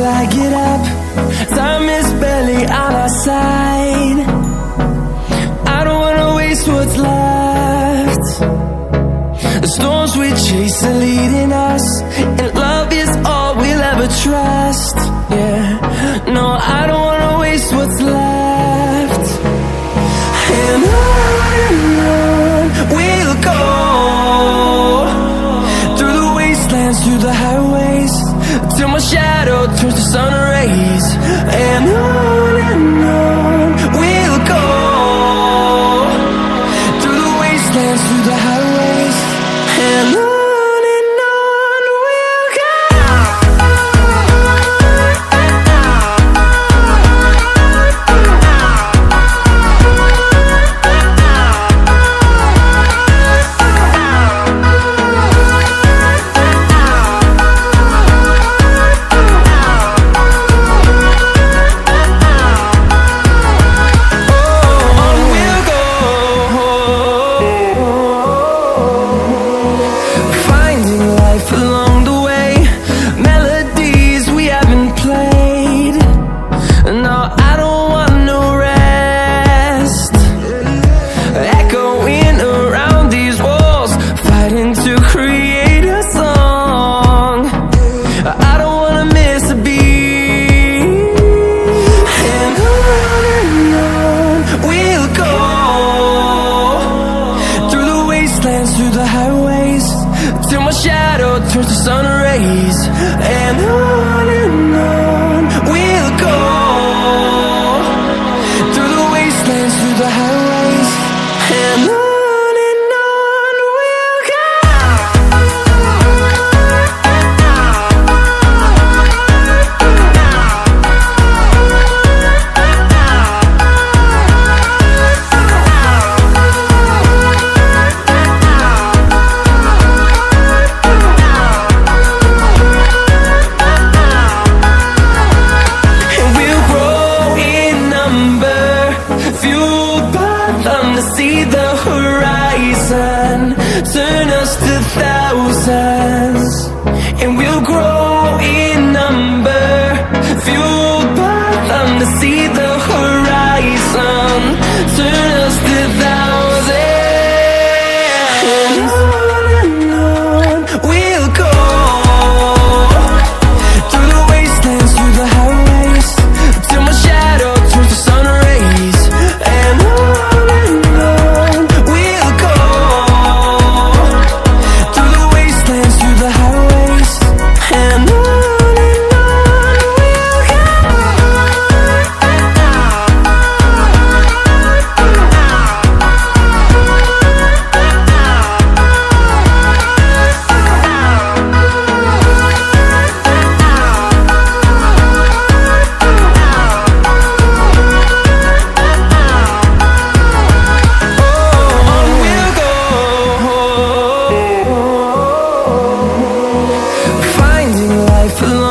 I get up. Time is barely on our side. I don't wanna waste what's left. The storms we chase are leading us, and love is all we'll ever trust. Yeah, no, I don't wanna waste what's left. And on we'll go, through the wastelands, through the highways, till my shadow turns to sun rays. And on we'll go, through the wastelands, through the highways, and on we'll go. Through the highways, till my shadow turns to sun rays. And on we'll go, through the wastelands, through the highways, and on we'll go. See the horizon, turn us to thousands, and we'll grow in number, fueled by them. To see the horizon, turn us to thousands, and on we'll go, through the wastelands, through the highways, till my shadow turns to sun rays. And along